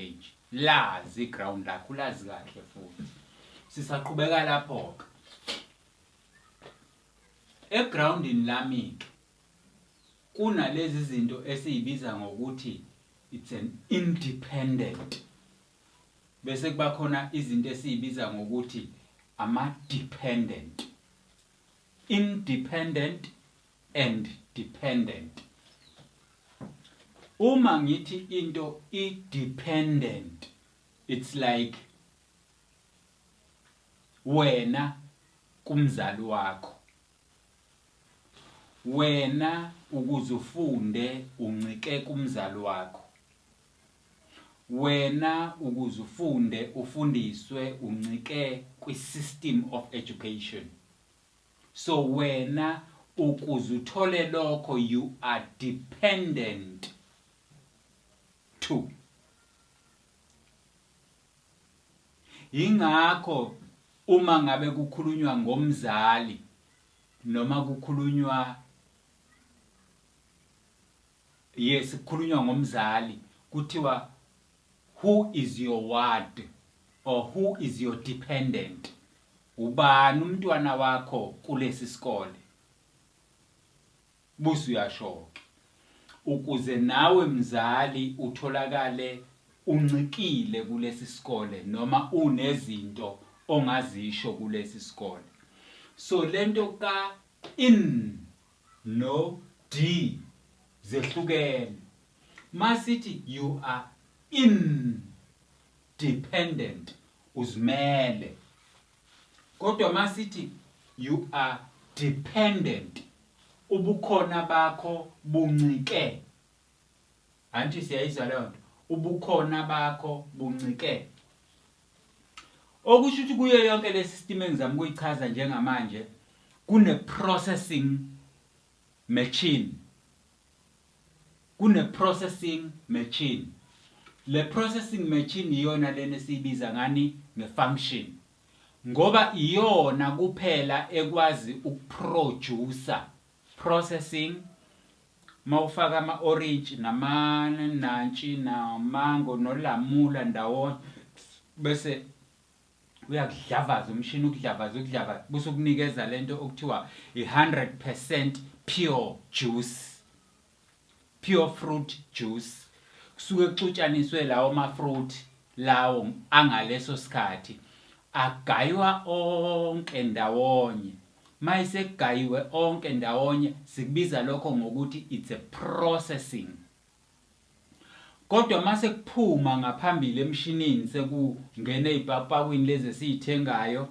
advantage. Lazi ground lakho ulazi kahle futhi. Sisaqhubeka lapho ke. Egroundini lami kunalezi zinto esizibiza ngokuthi it's an independent. Bese kuba khona izinto esizibiza ngokuthi ama-dependent. Independent and dependent. Uma ngithi into i-dependent, it's like wena kumzali wakho. Wena ukuze ufunde uncike kumzali wakho. Wena ukuze ufunde ufundiswe uncike kwi-system of education. So wena ukuze uthole lokho you are dependent to. Ingakho uma ngabe kukhulunywa ngomzali noma kukhulunywa kukhulunywa ngomzali kuthiwa who is your ward or who is your dependent? Ubani umntwana wakho kulesi sikole? Busu uyashoka. Ukuze nawe mzali utholakale uncikile kulesi sikole noma unezinto ongazisho kulesi sikole. So lento ka in no d zehlukene. Masithi you are independent uzimele. Kodwa masithi you are dependent ubukhona bakho buncike. Anti siyayizwa leyo nto. Ubukhona bakho buncike. Okusho ukuthi kuyo yonke le system engizama ukuyichaza njengamanje kune processing machine. Kune processing machine. Le processing machine iyona lena esibiza ngani ngefunction. Ngoba iyona kuphela ekwazi ukuproduce processing. Mawufaka ama-orange namanantshi namango nolamula ndawonye bese uyakudlavaza umshini ukudlavaza bese ukunikeza lento okuthiwa i-100% pure juice, pure fruit juice. Kusuke kuxutshaniswe lawo ma-fruit lawo angaleso sikhathi agaywa onke ndawonye. Mayise kugayiwe onke ndawonye sikubiza lokho ngokuthi it's a processing. Kodwa mase kuphuma ngaphambili emshinini sekungena ezibhapawini lezi esizithengayo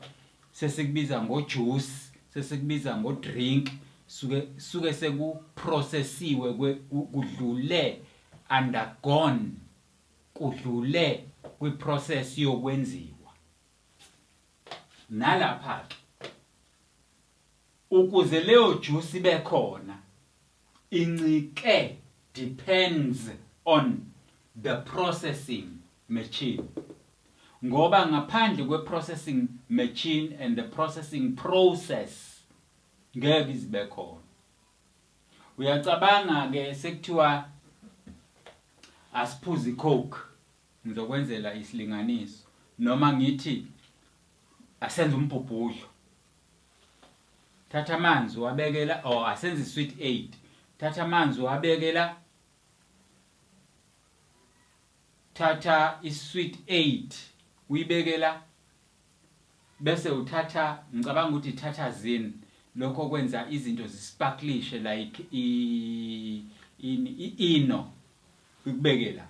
sesikubiza ngojuice, sesikubiza ngodrink, suke sekuprocessiwe kudlule undergone, kudlule kwiprocess yokwenziwa. Nalapha ukuze leyo juice ibe khona incike depends on the processing machine. Ngoba ngaphandle kwe-processing machine and the processing process ngeke izibe khona. Uyacabanga ke sekuthiwa asiphuze icoke ngizokwenzela isilinganiso noma ngithi asenze umbhubhudlo. Thatha amanzi wabekela asenze sweet 8. Thatha amanzi wabekela. Thatha isweet 8 uyibekela bese uthatha ngicabanga ukuthi thatha zin lokho kwenza izinto zisparklishe like ino ukubekela.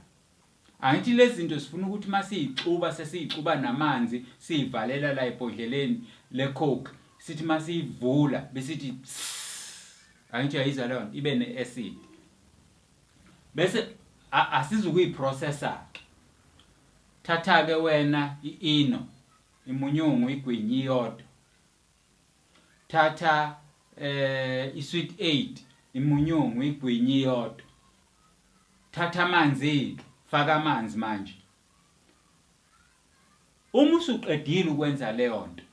Angithi lezi zinto sifuna ukuthi masiyixuba sesiyixuba namanzi siyivalela la ebhodleleni le coke sithi masiyivula besithi angithi ayizwa leyo ibe neacid bese asizukuyiprocessa. Thatha ke wena iino imunyungu igwinyi iyodwa. Thatha isweet 8 imunyungu igwinyi iyodwa. Thatha amanzi, faka amanzi manje. Uma usuqedile ukwenza leyo nto,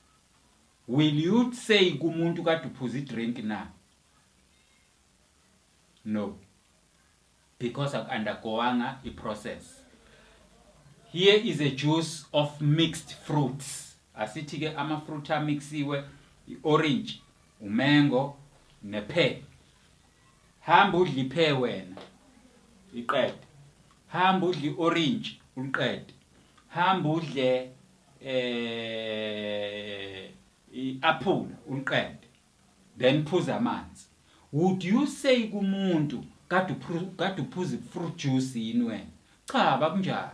will you say kumuntu kade uphuza idrink na? No. Because akuundergoanga iprocess. here is a juice of mixed fruits. Asithi ke ama fruit amixiwe, orange, umango, nepear. Hamba udli ipear wena, iqede. Hamba udli orange, uliqede. Hamba udle i-apple, uliqede. Then phuza amanzi. Would you say kumuntu kade uphuza fruit juice yini wena? Cha, bakunjalo.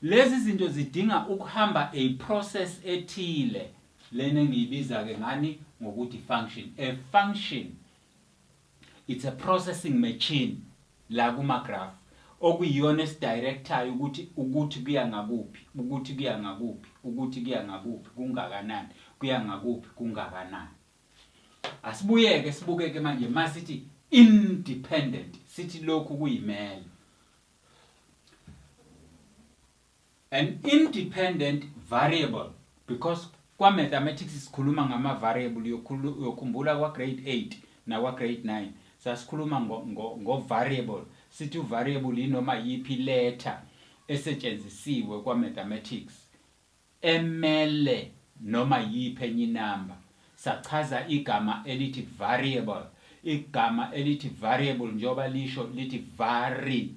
Lezi zinto zidinga ukuhamba a process ethile lena engiyibiza ke ngani ngokuthi function. A function, it's a processing machine la kuma graph okuyiyona esidirectayo ukuthi kuya ngakuphi, ukuthi kuya ngakuphi, ukuthi kuya ngakuphi kungakanani, kuya ngakuphi kungakanani. Asibuyeke sibukeke manje masithi independent, sithi lokhu kuyimele. An independent variable, because kwa mathematics sikhuluma ngama variable, yokhumbula kwa grade 8 na kwa grade 9 sasikhuluma ngo variable. Sithi variable inoma yipi letter esetshenzisiwe kwa mathematics emele noma yipi enye number. Sachaza igama elithi variable. Igama elithi variable njoba lisho lithi vary.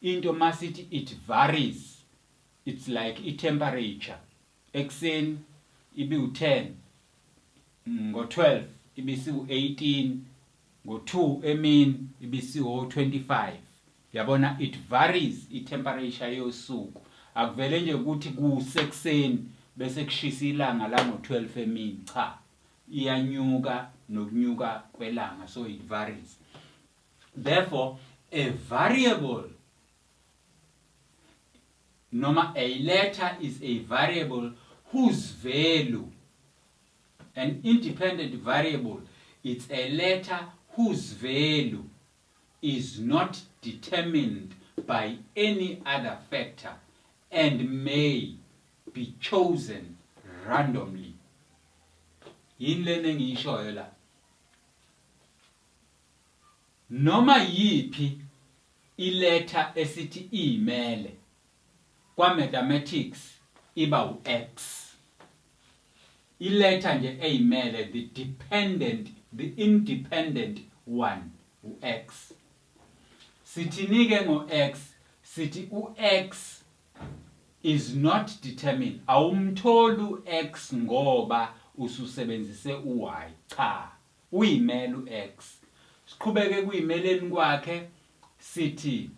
Into masithi it varies, it's like i-temperature. Ekseni ibi u10, ngo12 ibisi u18, ngo2 emini ibisi u25. Yabona, it varies i-temperature yosuku. Akuvele nje ukuthi kusekuseni bese kushisa ilanga la ngo12 emini, cha. Iyanyuka nokunyuka kwelanga, so it varies. Therefore, a variable noma a letter is a variable whose value, an independent variable, it's a letter whose value is not determined by any other factor and may be chosen randomly. Yini lena engiyishoyo la? Noma yipi iletter esithi imele kwa mathematics iba u-x. Iletter nje eyimele, the independent one, u-x. Sithinike ngo-x, sithi u-x is not determined. Awumtholi u-x ngoba ususebenzise u-y. Cha, uyimele u-x. Siqhubeke kuyimeleni kwakhe, sithi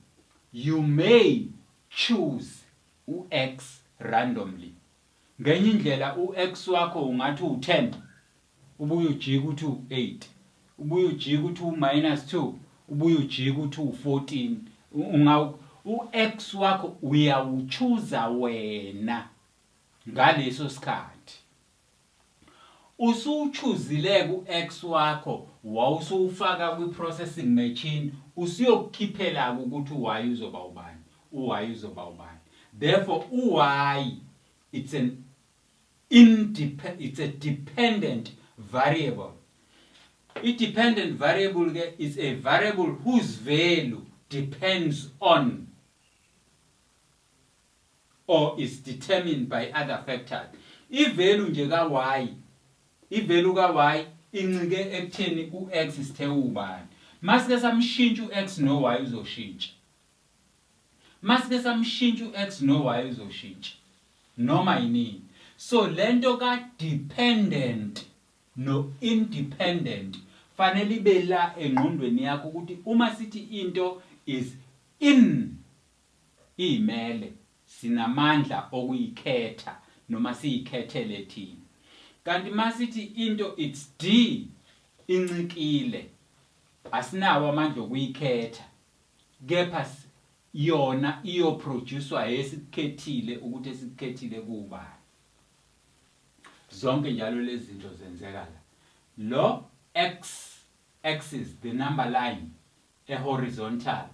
you may choose u-x randomly. Ngenye indlela u-x wakho ungathi u10, ubuye ujike uthi u8, ubuye ujike uthi u-2, ubuye ujike uthi u14. U-x wakho uyawuchuza wena ngaleso sikhathi. Usuchuzile ku-x wakho, wawusufaka kwi-processing machine, usiyokukhiphela ukuthi u-y uzoba ubani, u-y uzoba ubani. Therefore, u-y, it's a dependent variable. A dependent variable is a variable whose value depends on or is determined by other factors. I-value nje ka-y, i-value ka-y incike ekutheni u-x sithe ubani. Masike samshintsha u-x no-y uzoshintsha. Masike samshintsha u-x no-y uzoshintsha. Noma yini. So lento ka-dependent no-independent fanele ibe la engqondweni yakho ukuthi uma sithi into is imele, sinamandla okuyikhetha noma siyikhethele thina. Kanti masithi into it's d, incikile, asinawo amandla okuyikhetha. Kepha yona iyoproducewa yesikhethile ukuthi esikhethile kubani. Zonke njalo lezi zinto zenzeka la. Lo x-axis, the number line, a horizontal.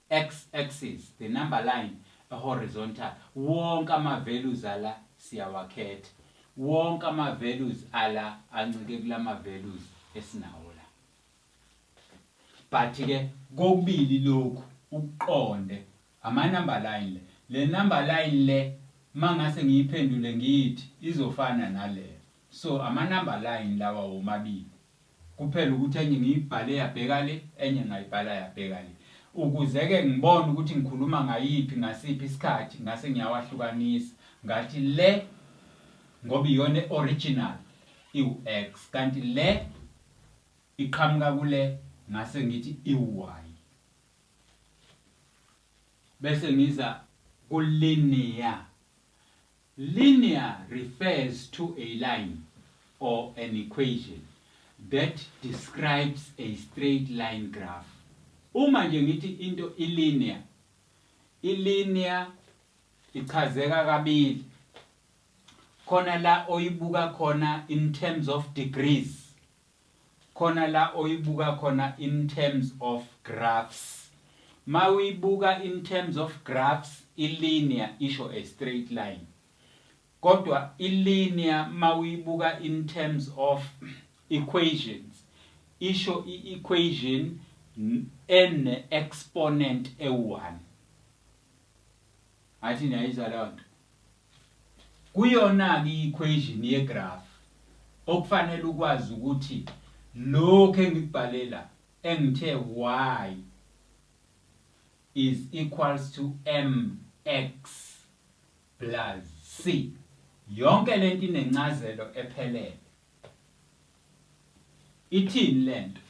X-axis, the number line, a horizontal. Wonke ama-values ala siyawakhetha. Wonke ama-values ala ancike kulama-values esinawo la. But ke kokubili lokhu ukuqonde ama-number line le number line le mangase ngiyiphendule ngithi izofana nale. So ama number line lawa omabili kuphela ukuthi enye ngiyibhale yabheka le enye ngayibhala yabheka le ukuze ke ngibone ukuthi ngikhuluma ngayiphi ngasiphi isikhathi ngase ngiyawahlukanisa ngathi le ngoba iyona original iu-x kanti le iqhamuka kule ngase ngithi iu-y bese ngiza ku-linear. Linear refers to a line or an equation that describes a straight line graph. Uma nje ngithi into ilinear ichazeka kabili. Khona la oyibuka khona in terms of degrees. Khona la oyibuka khona in terms of graphs. Ma uyibuka in terms of graphs, ilinear isho a straight line. Kodwa ilinear ma uyibuka in terms of equations, isho i-equation ene exponent e1. Athi niyayizwa lonto. Kuyona i-equation yegraph okufanele ukwazi ukuthi lokho engikubhalela engithe y is equals to mx plus c. Yonke lento inencazelo ephelele. Ithini lento?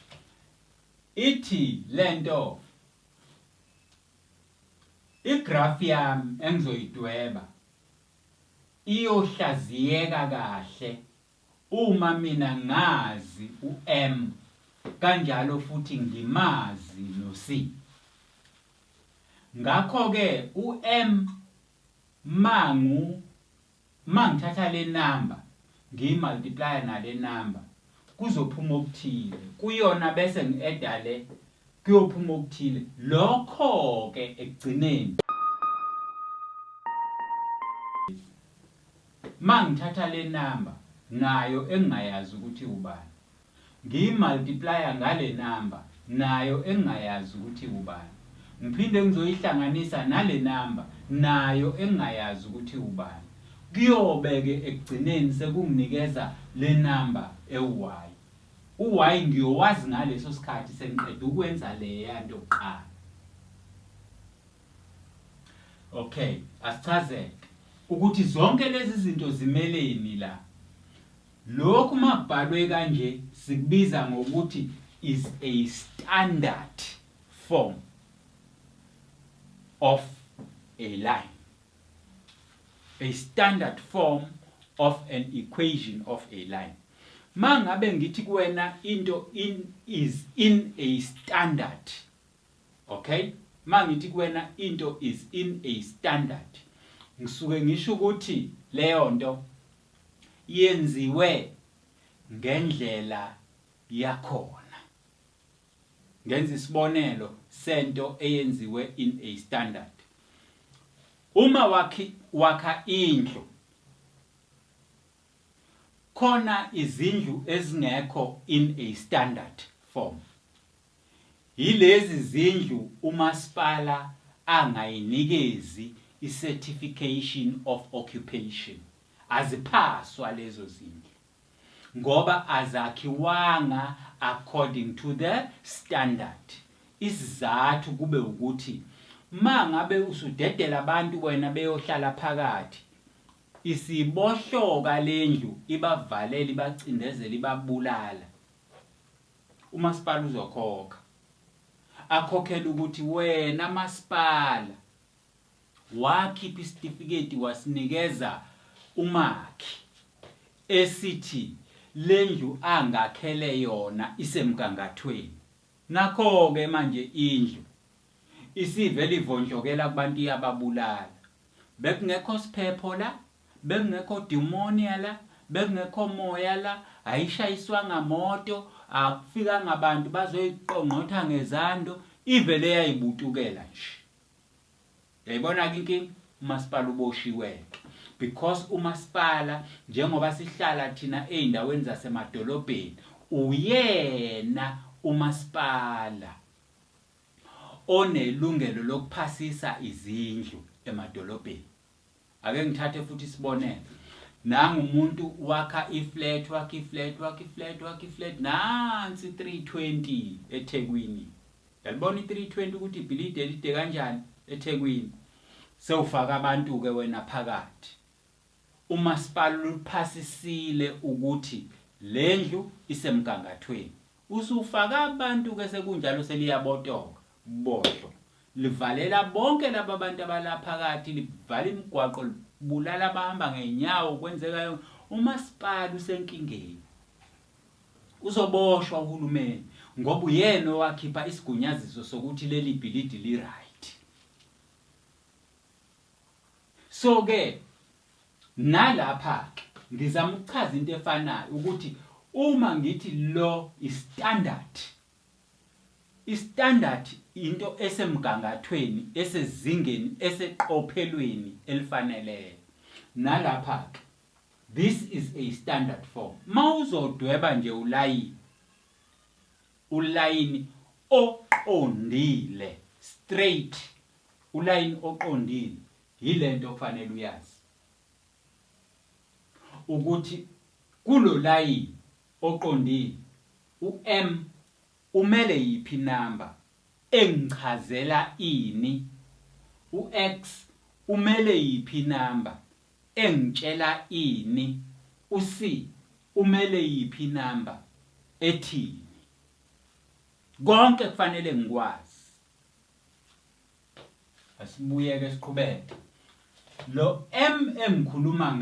Ithi lento igraph yami engizoyidweba iyohlaziyeka kahle uma mina ngazi u-m kanjalo futhi ngimazi no-c. Ngakho ke u-m mangithatha le number ngiyimultiply nale number kuzophuma okuthile kuyona bese ngi-add le kuyophuma okuthile. Lokho ke ekugcineni mangithatha le number nayo engingayazi ukuthi ubani ngiyimultiply ngale number nayo engingayazi ukuthi ubani ngiphinde ngizoyihlanganisa nale number nayo engingayazi ukuthi ubani kuyobeke ekugcineni sekunginikeza le number e-y. U-y ngiyowazi ngaleso sikhathi sengiqeda ukwenza le yanto yokuqala. Okay, asichazeke ukuthi zonke lezi zinto zimeleni la. Lokhu makubhalwe kanje sikubiza ngokuthi is a standard form of a line. A standard form of an equation of a line. Mangabe ngithi kuwena into is in a standard. Okay? Mangithi kuwena into is in a standard. Ngisuke ngisho ukuthi leyo nto yenziwe ngendlela yakhona. Ngenza isibonelo sento eyenziwe in a standard. Uma wakha indlu khona izindlu ezingekho in a standard form. Yilezi zindlu umasipala angayinikezi i-certification of occupation. Aziphaswa lezo zindlu ngoba azakhiwanga according to the standard. Isizathu kube ukuthi mangabe usudedela abantu wena beyohlala phakathi isibohloka lendlu ibavalela ibacindezela ibabulala umasipala uzokhokha akhokhela ukuthi wena masipala wakhipha isitifiketi wasinikeza umakhi esithi lendlu angakhele yona isemgangathweni. Nakho ke manje indlu isivele ivondlokela kubantu iyababulala. Bekungekho siphepho la, bekungekho demonia la, bekungekho moya la, ayishayiswa ngamoto, akufika ngabantu bazoyiqongqotha ngezando, ivele yayibutukela nje. Yayibona ke inkinga umasipala uboshiwe because umasipala njengoba sihlala thina eindaweni zasemadolobheni uyena umasipala onelungelo lokuphasisa izindlu emadolobheni. Ake ngithathe futhi isibonelo. Nanga umuntu wakha iflat nansi 320 eThekwini. Yalibona i320 ukuthi ibhilidi elide kanjani eThekwini. Sewufaka abantu ke wena phakathi. Umasipala uphasisile ukuthi lendlu isemgangathweni. Usufaka abantu ke sekunjalo seliyabotoka bohlo. Livalela bonke laba bantu abalaphakathi, livala imigwaqo, libulala abahamba ngeenyawo, kwenzeka umasipala usenkingeni. Uzoboshwa uhulumeni ngoba uyena owakhipha isigunyaziso sokuthi leli bhilidi li right. So ke nalapha ke ngizama ukuchaza into efanayo ukuthi uma ngithi law is standard, istandard into esemgangathweni, esezingeni, eseqophelweni elifaneleyo. Nalapha ke this is a standard form. Mawuzodweba nje ulayini oqondile, straight, ulayini oqondile, yilento okufanele uyazi ukuthi kulo layini oqondile u-M umele yiphi number engichazela ini, u-X umele yiphi number engitshela ini, u-C umele yiphi number ethini. Konke kufanele ngikwazi. Asibuyeke siqhubeke. Lo M engikhuluma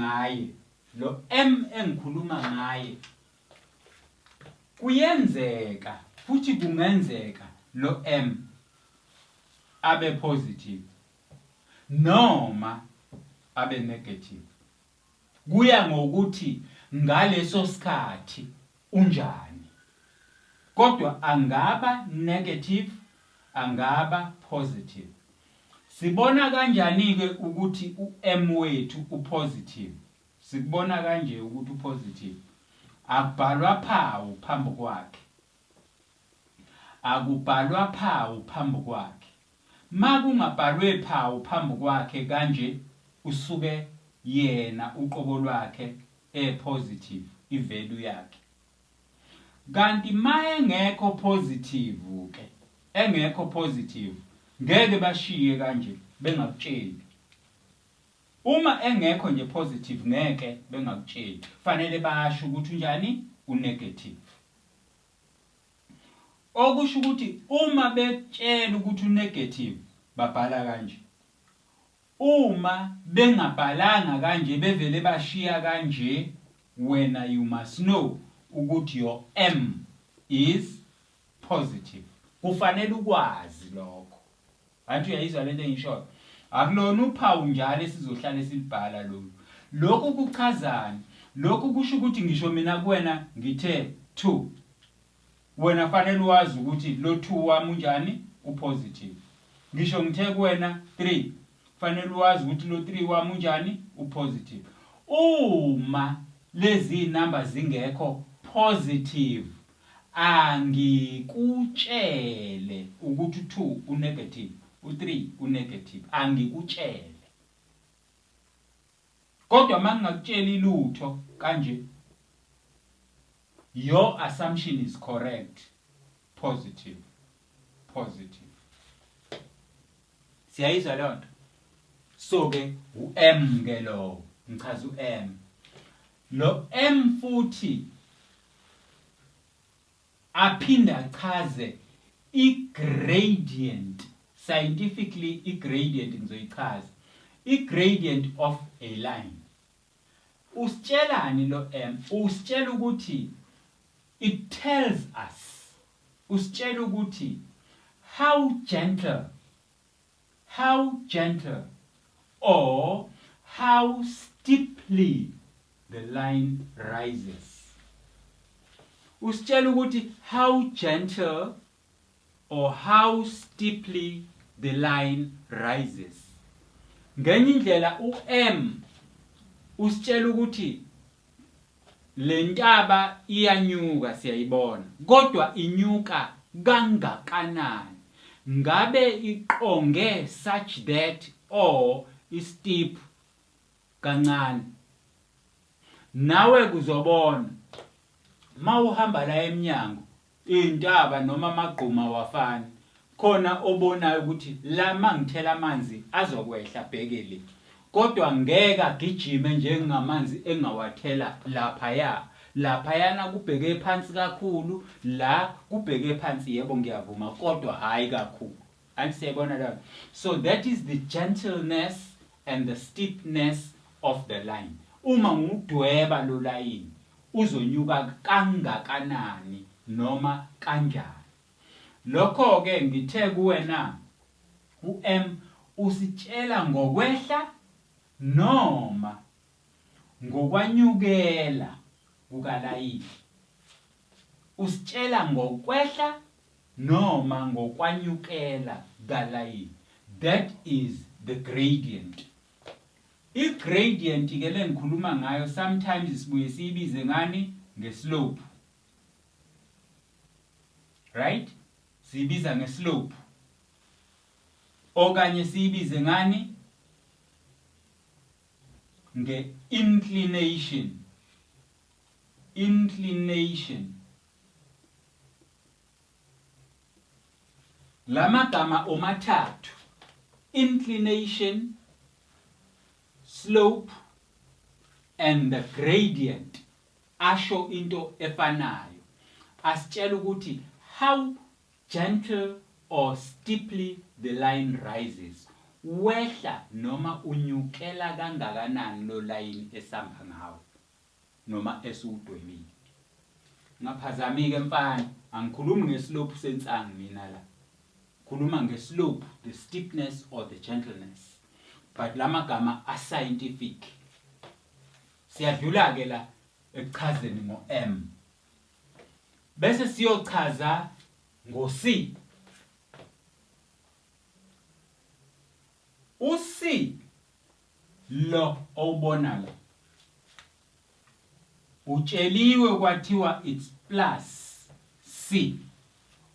ngaye, kuyenzeka futhi kungenzeka lo M abe positive noma abe negative. Kuya ngokuthi ngaleso sikhathi unjani. Kodwa angaba negative, angaba positive. Sibona kanjani ke ukuthi u-M wethu upositive? Sikubona kanje ukuthi upositive. Akubhalwa phawu phambi kwakhe. Makungabhalwe phawu phambi kwakhe kanje usuke yena uqobo lwakhe positive, ivalue yakhe. Kanti engekho positive ngeke bashiye kanje bengakutsheli. Uma engekho nje positive ngeke bengakutsheli. Fanele basho ukuthi unjani unegative. Okusho ukuthi uma betshela ukuthi unegative babhala kanje. Uma bengabhalanga kanje bevele bashiya kanje, wena you must know ukuthi your M is positive. Kufanele ukwazi lokho. Athi uyayizwa lento engishoyo. Akulona uphawu njalo esizohlala silibhala lolu. Lokhu kuchazana. Lokhu kusho ukuthi ngisho mina kuwena ngithe 2. Wena fanele wazi ukuthi lo 2 wami unjani upositive. Ngisho ngithe kuwena 3. Fanele wazi ukuthi lo 3 wami unjani upositive. Uma lezi number zingekho positive, angikutshele ukuthi 2 unegative, u3 unegative, angikutshele. Kodwa mangingakutsheli lutho kanje, your assumption is correct. Positive. Siyayizwa lonto? So ke u-M ke lo, ngichaza u-M. Lo M futhi aphinda achaze i-gradient. Scientifically, i-gradient ngizoyichaza. I-gradient of a line. Usitshelani lo M? Usitshela ukuthi, it tells us, usitshela ukuthi how gentle or how steeply the line rises. Usitshela ukuthi how gentle or how steeply the line rises. Ngenye indlela u-M usitshela ukuthi le ntaba iyanyuka, siyayibona, kodwa inyuka kangakanani. Ngabe iqonge such that or steep kancane. Nawe kuzobona mawuhamba la eminyango intaba noma amagquma wafani khona obonayo ukuthi la mangithela amanzi azokwehla bhekele kodwa ngeke agijime njengamanzi engawathela laphayana kubheke phansi kakhulu la kubheke phansi yebo ngiyavuma kodwa hayi kakhulu angisiyabona la. So that is the gentleness and the steepness of the line. Uma ngudweba lo line uzonyuka kangakanani noma kanjani. Lokho ke ngithe kuwena uM usitshela ngokwehla noma ngokwanyukela kukalayini. Usitshela ngokwehla noma ngokwanyukela kalayini. That is the gradient. I-gradient ke le ngikhuluma ngayo sometimes sibuye siyibize ngani ngeslope. Right? Siyibiza ngeslope. Okanye siyibize ngani nge-inclination. Inclination. Lamagama omathathu. Inclination, slope and the gradient asho into efanayo. Asitshela ukuthi how gentle or steeply the line rises. Wehla noma unyukela kangakanani lo line esamba ngawo noma esudwebile. Ngaphazamike mfana angikhulumi ngeslope sensangu mina la. Khuluma ngeslope, the steepness or the gentleness. But lamagama are scientific. Siyadlula ke la ekuchazeni ngo-M. Bese siyochaza ngo-C. U-C lo awubona la. Utsheliwe kwathiwa it's plus C.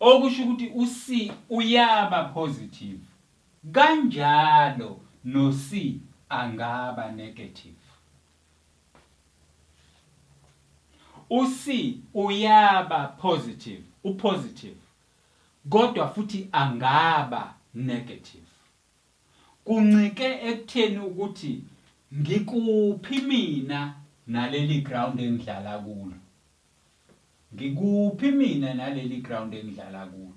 Okusho ukuthi u-C uyaba positive. Kanjalo no-C angaba negative. U-C uyaba positive, upositive. Kodwa futhi angaba negative. Kuncike ekutheni ukuthi ngikuphi mina naleli ground engidlala kulo. Ngikuphi mina naleli ground engidlala kulo.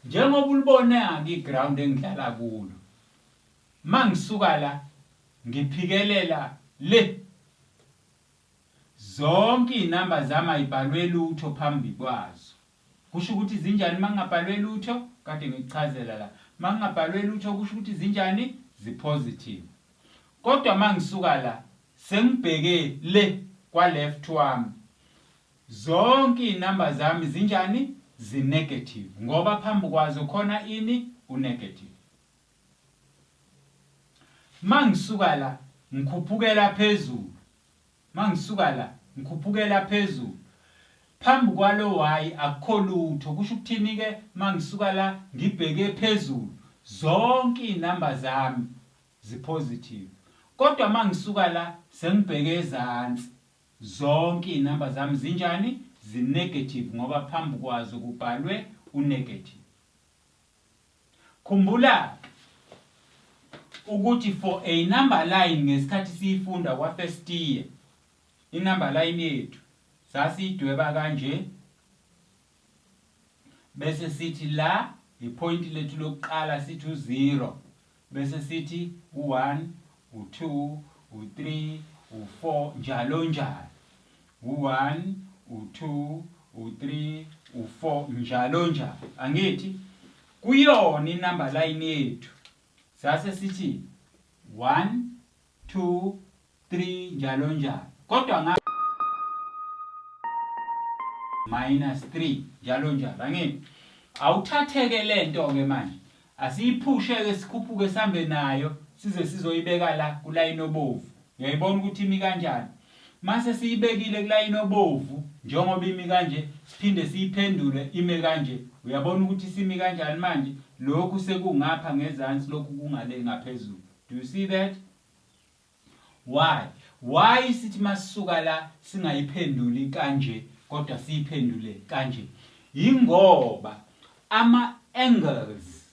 Njengoba ulibona ngiground engidlala kulo. Mangisuka la ngiphikelela le zonke inamba zami ayibhalwe lutho phambi kwazo. Kusho ukuthi zinjani mangabhalwe lutho? Kade ngichazela la. Mangabhalwe lutho kusho ukuthi zinjani? Zipositive. Kodwa mangisuka la sengibheke le kwa left wami. Zonke inamba zami zinjani? Zinegative. Ngoba phambi kwazo khona ini? Unegative. Mangisuka la ngikhuphukela phezulu. Mangisuka la ngikhuphukela phezulu. Phambi kwalo y akukho lutho. Kusho ukuthini ke mangisuka la ngibheke phezulu. Zonke inamba zami zipositive. Kodwa mangisuka la sengibheke ezantsi. Zonke inamba zami zinjani? Zinegative ngoba phambi kwazo kubhalwe unegative. Khumbula ukuthi for a number line ngesikhathi siyifunda kwa first year inumber line yethu sasidweba kanje bese sithi la ipoint lethu lokuqala sithi u0 bese sithi u1 u2 u3 u4 njalo njalo u1 u2 u3 u4 njalo njalo. Angithi kuyona inumber line yethu sase sithi 1 2 3 njalo njalo. Kodwa nga -3 njalo njalo. Angithi awuthatheke lento ke manje asiyiphushe-ke sikhuphuke sambe nayo size sizoyibeka la kulayini obovu. Uyayibona ukuthi imi kanjani? Mase siyibekile kulayini obovu njengoba imi kanje siphinde siyiphendule ime kanje. Uyabona ukuthi simi kanjani manje? lokhu sekungapha ngezansi lokhu kungale ngaphezulu. Do you see that? Why sithi masisuka la singayiphenduli kanje kodwa siyiphendule kanje? Ingoba ama-angles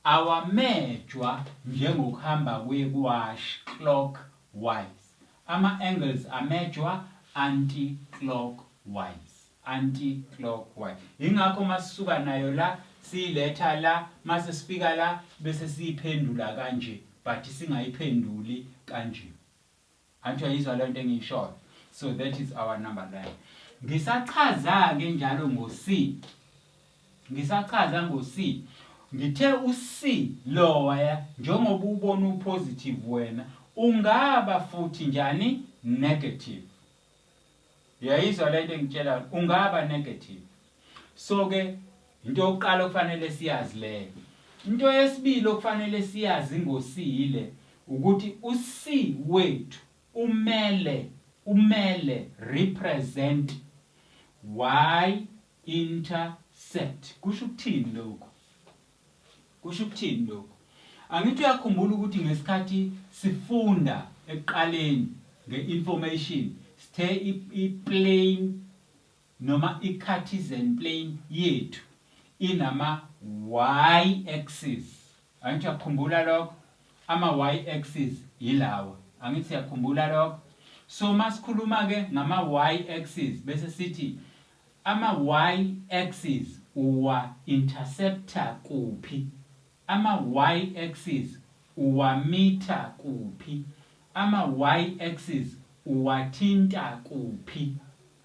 awamejwa njengokuhamba kwewash clockwise. Ama-angles amejwa anti-clockwise. Ingakho masisuka nayo la siyiletha la mase sifika la bese siyiphendula kanje but singayiphenduli kanje. Anjalo yizwa le nto engiyishoyo. So that is our number line. Ngisachaza ke njalo ngo-C. Ngithe u-C lower njengoba ubona u-positive wena ungaba futhi njani negative. Yayizwa le nto engitshela ungaba negative. So ke into yokuqala okufanele siyazi leyo. Into yesibili okufanele siyazi ngo-C ile ukuthi u-C wethu umele represent y-intercept. Kusho ukuthini lokho? Angithi uyakhumbula ukuthi ngesikhathi sifunda ekuqaleni nge-information sithe i-plane noma i-Cartesian plane yethu inama y-axis. Angithi uyakhumbula lokho? Ama-y-axis yilawa. Angithi uyakhumbula lokho? So masikhuluma ke ngama y-axis bese sithi ama y-axis uwa-interceptor kuphi? Ama y-axis uwamitha kuphi? Ama y-axis uwathinta kuphi?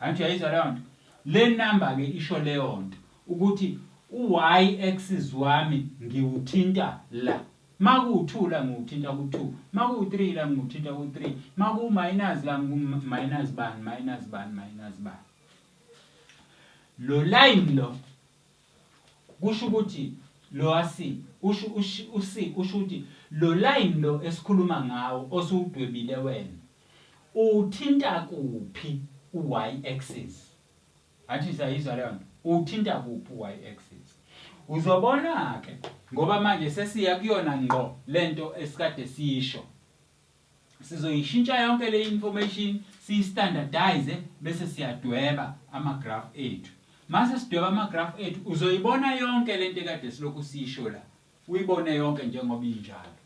Angithi uyayizwa leyo nto? Le number ke isho leyo nto ukuthi u-y-axis wami ngiwuthinta la. Maku-2 la ngiwuthinta ku-2, maku-3 la ngiwuthinta ku-3, maku-minus la ngiku-minus bani. Lo line lo kusho ukuthi lo asi usho ukuthi lo line lo esikhuluma ngawo osuwudwebile wena uthinta kuphi u-y-axis. Athi sayizwa leyo nto, uthinta kuphi u-y-axis. Uzobona ke ngoba manje sesiya kuyona ngqo lento esikade siyisho. Sizoyishintsha yonke le information siyistandardize bese siyadweba ama-graph ethu. Mase sidweba ama-graph ethu uzoyibona yonke lento ekade silokhu siyisho la. Uyibone yonke njengoba injalo.